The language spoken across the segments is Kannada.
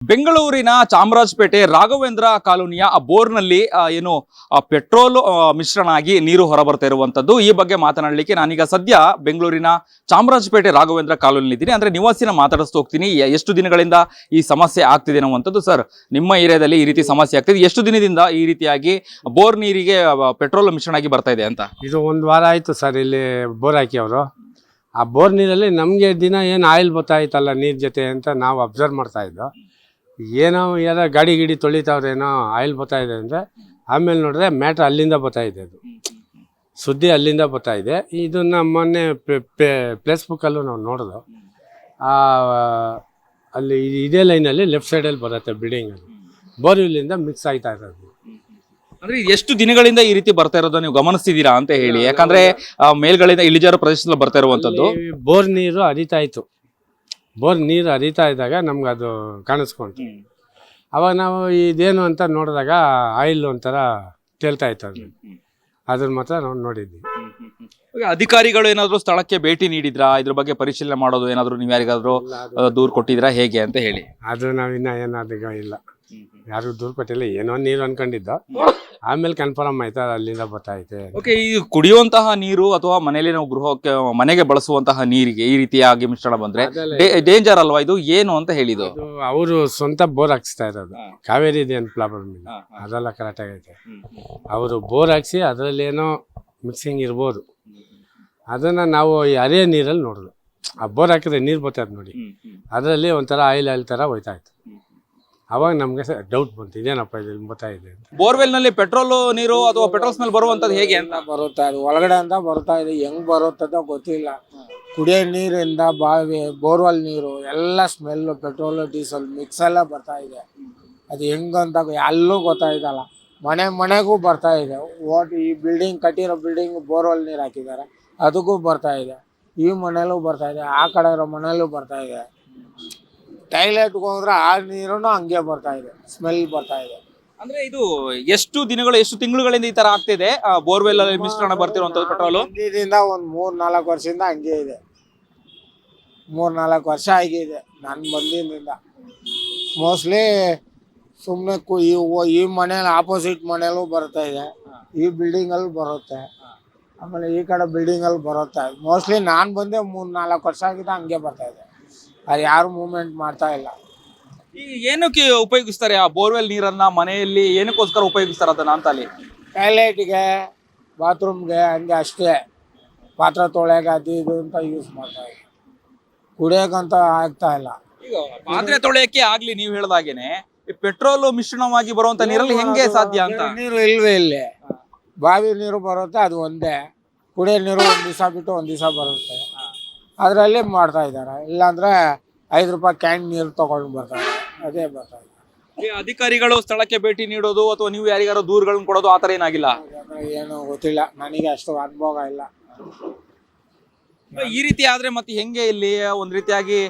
ಬೆಂಗಳೂರಿನ ಚಾಮರಾಜಪೇಟೆ ರಾಘವೇಂದ್ರ ಕಾಲೋನಿಯ ಬೋರ್ನಲ್ಲಿ ಏನು ಪೆಟ್ರೋಲ್ ಮಿಶ್ರಣ ಆಗಿ ನೀರು ಹೊರಬರ್ತಾ ಇರುವಂತದ್ದು. ಈ ಬಗ್ಗೆ ಮಾತನಾಡಲಿಕ್ಕೆ ನಾನೀಗ ಸದ್ಯ ಬೆಂಗಳೂರಿನ ಚಾಮರಾಜಪೇಟೆ ರಾಘವೇಂದ್ರ ಕಾಲೋನಿ ಇದ್ದೀನಿ. ಅಂದ್ರೆ ನಿವಾಸಿನ ಮಾತಾಡಿಸ್ತಾ ಹೋಗ್ತೀನಿ. ಎಷ್ಟು ದಿನಗಳಿಂದ ಈ ಸಮಸ್ಯೆ ಆಗ್ತಿದೆ ಅನ್ನುವಂಥದ್ದು. ಸರ್, ನಿಮ್ಮ ಏರಿಯಾದಲ್ಲಿ ಈ ರೀತಿ ಸಮಸ್ಯೆ ಆಗ್ತಿದೆ, ಎಷ್ಟು ದಿನದಿಂದ ಈ ರೀತಿಯಾಗಿ ಬೋರ್ ನೀರಿಗೆ ಪೆಟ್ರೋಲ್ ಮಿಶ್ರಣ ಆಗಿ ಬರ್ತಾ ಇದೆ ಅಂತ? ಇದು ಒಂದು ವಾರ ಆಯಿತು ಸರ್. ಇಲ್ಲಿ ಬೋರ್ ಹಾಕಿ ಅವರು ಆ ಬೋರ್ ನೀರಲ್ಲಿ ನಮಗೆ ದಿನ ಏನು ಆಯಿಲ್ ಬರ್ತಾಯಿತ್ತಲ್ಲ ನೀರು ಜೊತೆ ಅಂತ ನಾವು ಅಬ್ಸರ್ವ್ ಮಾಡ್ತಾಯಿದ್ದೋ. ಏನೋ ಗಾಡಿ ಗಿಡಿ ತೊಳಿತಾವ್ರೇನೋ ಆಯಿಲ್ ಬರ್ತಾಯಿದೆ ಅಂದರೆ ಆಮೇಲೆ ನೋಡಿದ್ರೆ ಮ್ಯಾಟ್ರ್ ಅಲ್ಲಿಂದ ಬರ್ತಾಯಿದೆ. ಅದು ಸುದ್ದಿ ಅಲ್ಲಿಂದ ಬರ್ತಾಯಿದೆ. ಇದನ್ನು ಮೊನ್ನೆ ಫೇಸ್ಬುಕ್ಕಲ್ಲೂ ನಾವು ನೋಡಿದ್ವು. ಅಲ್ಲಿ ಇದೇ ಲೈನಲ್ಲಿ ಲೆಫ್ಟ್ ಸೈಡಲ್ಲಿ ಬರುತ್ತೆ ಬಿಲ್ಡಿಂಗಲ್ಲಿ ಬೋರ್ವಿಲ್ಲಿಂದ ಮಿಕ್ಸ್ ಆಗ್ತಾ ಇರೋದು. ಅಂದ್ರೆ ಎಷ್ಟು ದಿನಗಳಿಂದ ಈ ರೀತಿ ಬರ್ತಾ ಇರೋದು ನೀವು ಗಮನಿಸ್ತಿದ್ದೀರಾ ಅಂತ ಹೇಳಿ? ಯಾಕಂದ್ರೆ ಮೇಲ್ಗಳಿಂದ ಇಳಿಜಾರು ಪ್ರದೇಶದಲ್ಲಿ ಬರ್ತಾ ಇರುವಂತದ್ದು. ಬೋರ್ ನೀರು ಹರಿತಾ ಇತ್ತು. ಬೋರ್ ನೀರು ಹರಿತಾ ಇದ್ದಾಗ ನಮ್ಗೆ ಅದು ಕಾಣಿಸ್ಕೊಂತು. ಅವಾಗ ನಾವು ಇದೇನು ಅಂತ ನೋಡಿದಾಗ ಆಯಿಲ್ ಒಂಥರ ತೇಲ್ತಾ ಇತ್ತು. ಅದನ್ನ ಮಾತ್ರ ನಾವು ನೋಡಿದ್ವಿ. ಅಧಿಕಾರಿಗಳು ಏನಾದ್ರು ಸ್ಥಳಕ್ಕೆ ಭೇಟಿ ನೀಡಿದ್ರಾ? ಇದ್ರ ಬಗ್ಗೆ ಪರಿಶೀಲನೆ ಮಾಡೋದು ಏನಾದ್ರು ನೀವು ಯಾರಿಗಾದ್ರು ದೂರು ಕೊಟ್ಟಿದ್ರಾ ಹೇಗೆ ಅಂತ ಹೇಳಿ? ಅದು ನಾವಿನ್ನ ಏನಾದ್ರು ಇಲ್ಲ, ಯಾರಿಗೂ ದೂರು ಕೊಟ್ಟಿಲ್ಲ. ಏನೋ ನೀರು ಅನ್ಕೊಂಡಿದ್ದು, ಆಮೇಲೆ ಕನ್ಫರ್ಮ್ ಆಯ್ತಾ ಅಲ್ಲಿಂದ ಬರ್ತಾಯಿದೆ. ಓಕೆ, ಈ ಕುಡಿಯುವಂತಹ ನೀರು ಅಥವಾ ಮನೆಯಲ್ಲಿ ನಾವು ಗೃಹಕ್ಕೆ ಮನೆಗೆ ಬಳಸುವಂತಹ ನೀರಿಗೆ ಈ ರೀತಿಯಾಗಿ ಮಿಶ್ರಣ ಬಂದ್ರೆ ಡೇಂಜರ್ ಅಲ್ವಾ ಇದು? ಏನು ಅಂತ ಹೇಳಿದ್ದು? ಅವರು ಸ್ವಂತ ಬೋರ್ ಹಾಕ್ಸ್ತಾ ಇರೋದು. ಕಾವೇರಿ ಇದೆ ಅಂತ ಪ್ರಾಬ್ಲಮ್ ಇಲ್ಲ, ಅದೆಲ್ಲ ಕರೆಕ್ಟ್ ಆಗೈತೆ. ಅವರು ಬೋರ್ ಹಾಕ್ಸಿ ಅದರಲ್ಲಿ ಏನೋ ಮಿಕ್ಸಿಂಗ್ ಇರ್ಬೋದು. ಅದನ್ನ ನಾವು ಈ ಹರಿಯ ನೀರಲ್ಲಿ ನೋಡಿದ್ವು. ಆ ಬೋರ್ ಹಾಕಿದ್ರೆ ನೀರು ಬರ್ತದೆ ನೋಡಿ, ಅದರಲ್ಲಿ ಒಂಥರ ಆಯಿಲ್ ಥರ ಹೋಯ್ತಾ ಇತ್ತು. ಅವಾಗ ನಮ್ಗೆ ಡೌಟ್ ಬಂತು, ಇದೇನಪ್ಪ ಇದು ಬರ್ತಾ ಇದೆ ಅಂತ. ಬೋರ್ವೆಲ್ ನಲ್ಲಿ ಪೆಟ್ರೋಲ್ ನೀರು ಅಥವಾ ಪೆಟ್ರೋಲ್ ಸ್ಮೆಲ್ ಬರುವಂತದ್ದು ಹೇಗೆ ಅಂತ ಬರುತ್ತಾ ಇದೆ, ಒಳಗಡೆ ಅಂತ ಬರ್ತಾ ಇದೆ. ಹೆಂಗ್ ಬರುತ್ತದೋ ಗೊತ್ತಿಲ್ಲ. ಕುಡಿಯೋ ನೀರಿಂದ ಬಾವಿ ಬೋರ್ವೆಲ್ ನೀರು ಎಲ್ಲ ಸ್ಮೆಲ್ಲು ಪೆಟ್ರೋಲು ಡೀಸೆಲ್ ಮಿಕ್ಸ್ ಎಲ್ಲ ಬರ್ತಾ ಇದೆ. ಅದು ಹೆಂಗಂತ ಎಲ್ಲೂ ಗೊತ್ತಾಯ್ತಲ್ಲ. ಮನೆಗೂ ಬರ್ತಾ ಇದೆ. ಈ ಬಿಲ್ಡಿಂಗ್ ಕಟ್ಟಿರೋ ಬಿಲ್ಡಿಂಗ್ ಬೋರ್ವೆಲ್ ನೀರು ಹಾಕಿದ್ದಾರೆ, ಅದಕ್ಕೂ ಬರ್ತಾ ಇದೆ. ಈ ಮನೇಲೂ ಬರ್ತಾ ಇದೆ, ಆ ಕಡೆ ಇರೋ ಮನೇಲೂ ಬರ್ತಾ ಇದೆ. ಟಾಯ್ಲೆಟ್ಗೆ ಹೋದ್ರೆ ಆ ನೀರು ಹಂಗೆ ಬರ್ತಾ ಇದೆ, ಸ್ಮೆಲ್ ಬರ್ತಾ ಇದೆ. ಅಂದ್ರೆ ಇದು ಎಷ್ಟು ದಿನಗಳು ಎಷ್ಟು ತಿಂಗಳುಗಳಿಂದ ಈ ತರ ಆಗ್ತಿದೆ ಬೋರ್ವೆಲ್ ಅಲ್ಲಿ ಮಿಶ್ರಣ ಬರ್ತಿರುವಂತದ್ದು ಪೆಟ್ರೋಲ್? ಬಂದಿದಿಂದ ಒಂದು 3-4 ವರ್ಷದಿಂದ ಹಂಗೆ ಇದೆ. 3-4 ವರ್ಷ ಆಗಿದೆ ನಾನು ಬಂದಿದ್ದರಿಂದ. ಮೋಸ್ಟ್ಲಿ ಸುಮ್ಮನೆ ಈ ಮನೇಲಿ ಆಪೋಸಿಟ್ ಮನೇಲೂ ಬರ್ತಾ ಇದೆ, ಈ ಬಿಲ್ಡಿಂಗಲ್ಲಿ ಬರುತ್ತೆ, ಆಮೇಲೆ ಈ ಕಡೆ ಬಿಲ್ಡಿಂಗಲ್ಲಿ ಬರುತ್ತೆ. ಮೋಸ್ಟ್ಲಿ ನಾನು ಬಂದೆ 3-4 ವರ್ಷ ಆಗಿದೆ ಹಂಗೆ ಬರ್ತಾ ಇದೆ. ಅದು ಯಾರು ಮೂವ್ಮೆಂಟ್ ಮಾಡ್ತಾ ಇಲ್ಲ. ಈ ಏನಕ್ಕೆ ಉಪಯೋಗಿಸ್ತಾರೆ ಆ ಬೋರ್ವೆಲ್ ನೀರನ್ನ ಮನೆಯಲ್ಲಿ? ಏನಕ್ಕೋಸ್ಕರ ಉಪಯೋಗಿಸ್ತಾರೆ ಅದನ್ನ ಅಂತ? ಅಲ್ಲಿ ಟಾಯ್ಲೆಟ್ಗೆ, ಬಾತ್ರೂಮ್ಗೆ ಹಂಗೆ ಅಷ್ಟೇ. ಪಾತ್ರೆ ತೊಳೆಗೆ ಅದು ಇದು ಅಂತ ಯೂಸ್ ಮಾಡ್ತಾ ಇದೆ, ಕುಡಿಯೋಕ್ಕಂತ ಆಗ್ತಾ ಇಲ್ಲ. ಈಗ ಪಾತ್ರೆ ತೊಳೆಯಕ್ಕೆ ಆಗ್ಲಿ ನೀವು ಹೇಳ್ದಾಗೇನೆ ಈ ಪೆಟ್ರೋಲ್ ಮಿಶ್ರಣವಾಗಿ ಬರುವಂತ ನೀರಲ್ಲಿ ಹೆಂಗೆ ಸಾಧ್ಯ ಅಂತ? ನೀರು ಇಲ್ವೇ ಇಲ್ಲಿ. ಬಾವಿ ನೀರು ಬರುತ್ತೆ, ಅದು ಒಂದೇ. ಕುಡಿಯೋ ನೀರು ಒಂದು ದಿವಸ ಬಿಟ್ಟು ಒಂದು ದಿವಸ ಬರುತ್ತೆ, ಅದರಲ್ಲಿ ಮಾಡ್ತಾ ಇದ್ದಾರೆ. ಇಲ್ಲಾಂದ್ರೆ 5 ರೂಪಾಯಿ ಕ್ಯಾನ್ ನೀರು ತಗೊಂಡು ಬರ್ತಾರೆ, ಅದೇ ಬರ್ತಾ ಇದೆ. ಅಧಿಕಾರಿಗಳು ಸ್ಥಳಕ್ಕೆ ಭೇಟಿ ನೀಡೋದು ಅಥವಾ ನೀವು ಯಾರಿಗಾರು ದೂರುಗಳನ್ನ ಕೊಡೋದು ಆತರ ಏನಾಗಿಲ್ಲ? ಏನು ಗೊತ್ತಿಲ್ಲ, ನನಗೆ ಅಷ್ಟು ಅನುಭವ ಇಲ್ಲ. ಈ ರೀತಿ ಆದ್ರೆ ಮತ್ತೆ ಹೆಂಗೆ ಇಲ್ಲಿ ಒಂದ್ ರೀತಿಯಾಗಿ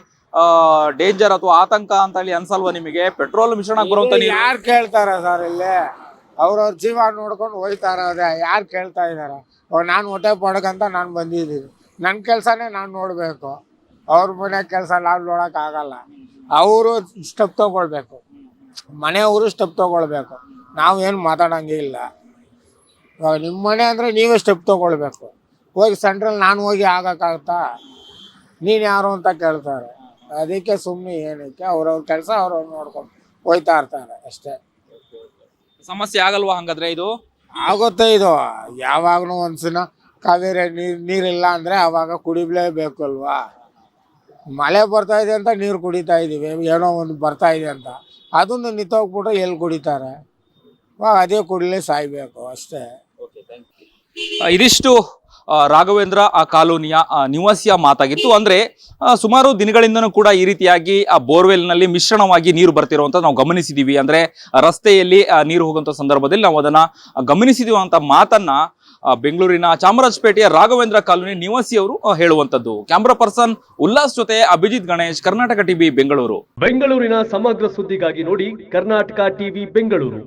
ಡೇಂಜರ್ ಅಥವಾ ಆತಂಕ ಅಂತ ಹೇಳಿ ಅನ್ಸಲ್ವಾ ನಿಮಗೆ? ಪೆಟ್ರೋಲ್ ಮಿಶ್ರಣ ಬರುವಂತ ನೀರು ಯಾರು ಕೇಳ್ತಾರ ಸರ್? ಇಲ್ಲಿ ಅವ್ರವ್ರ ಜೀವ ನೋಡ್ಕೊಂಡು ಹೋಯ್ತಾರ. ಅದೇ ಯಾರು ಕೇಳ್ತಾ ಇದಾರೆ? ನಾನು ಹೊಟ್ಟೆ ಪಡಕಂತ ನಾನು ಬಂದಿದ್ದೀನಿ. ನನ್ನ ಕೆಲಸನೇ ನಾನು ನೋಡಬೇಕು, ಅವ್ರ ಮನೆ ಕೆಲಸ ನಾವು ನೋಡೋಕ್ಕಾಗಲ್ಲ. ಅವರು ಸ್ಟೆಪ್ ತೊಗೊಳ್ಬೇಕು, ಮನೆಯವರು ಸ್ಟೆಪ್ ತೊಗೊಳ್ಬೇಕು. ನಾವೇನು ಮಾತಾಡೋಂಗೆ ಇಲ್ಲ. ಇವಾಗ ನಿಮ್ಮ ಮನೆ ಅಂದರೆ ನೀವೇ ಸ್ಟೆಪ್ ತೊಗೊಳ್ಬೇಕು. ಹೋಗಿ ಸೆಂಟ್ರಲ್ಲಿ ನಾನು ಹೋಗಿ ಆಗೋಕ್ಕಾಗುತ್ತಾ? ನೀನು ಯಾರು ಅಂತ ಕೇಳ್ತಾರೆ. ಅದಕ್ಕೆ ಸುಮ್ಮನೆ ಏನಕ್ಕೆ ಅವ್ರವ್ರ ಕೆಲಸ ಅವ್ರವ್ರು ನೋಡ್ಕೊಂಡು ಹೋಯ್ತಾ ಇರ್ತಾರೆ ಅಷ್ಟೇ. ಸಮಸ್ಯೆ ಆಗಲ್ವಾ ಹಂಗಾದ್ರೆ? ಇದು ಆಗುತ್ತೆ. ಇದು ಯಾವಾಗಲೂ ಒಂದ್ಸಲ ಕಾವೇರಿ ನೀರಿಲ್ಲ ಅಂದರೆ ಅವಾಗ ಕುಡಿಲೇಬೇಕು ಅಲ್ವಾ? ಮಳೆ ಬರ್ತಾ ಇದೆ ಅಂತ ನೀರು ಕುಡಿತಾ ಇದ್ದೀವಿ, ಏನೋ ಒಂದು ಬರ್ತಾ ಇದೆ ಅಂತ. ಅದನ್ನು ನಿಂತೋಗ್ಬಿಟ್ರೆ ಎಲ್ಲಿ ಕುಡಿತಾರೆ? ಅದೇ ಕುಡಿಲೇ ಸಾಯ್ಬೇಕು ಅಷ್ಟೇ. ಇದಿಷ್ಟು ರಾಘವೇಂದ್ರ ಕಾಲೋನಿಯ ನಿವಾಸಿಯ ಮಾತಾಗಿತ್ತು. ಅಂದ್ರೆ ಸುಮಾರು ದಿನಗಳಿಂದನೂ ಕೂಡ ಈ ರೀತಿಯಾಗಿ ಆ ಬೋರ್ವೆಲ್ ನಲ್ಲಿ ಮಿಶ್ರಣವಾಗಿ ನೀರು ಬರ್ತಿರುವಂತ ನಾವು ಗಮನಿಸಿದೀವಿ. ಅಂದ್ರೆ ರಸ್ತೆಯಲ್ಲಿ ನೀರು ಹೋಗುವಂತ ಸಂದರ್ಭದಲ್ಲಿ ನಾವು ಅದನ್ನ ಗಮನಿಸಿದೀವಿ ಅಂತ ಮಾತನ್ನ ಬೆಂಗಳೂರಿನ ಚಾಮರಾಜಪೇಟೆಯ ರಾಘವೇಂದ್ರ ಕಾಲೋನಿ ನಿವಾಸಿಯವರು ಹೇಳುವಂತದ್ದು. ಕ್ಯಾಮ್ರಾ ಪರ್ಸನ್ ಉಲ್ಲಾಸ್ ಜೊತೆ ಅಭಿಜಿತ್ ಗಣೇಶ್, ಕರ್ನಾಟಕ ಟಿವಿ, ಬೆಂಗಳೂರು. ಬೆಂಗಳೂರಿನ ಸಮಗ್ರ ಸುದ್ದಿಗಾಗಿ ನೋಡಿ ಕರ್ನಾಟಕ ಟಿವಿ ಬೆಂಗಳೂರು.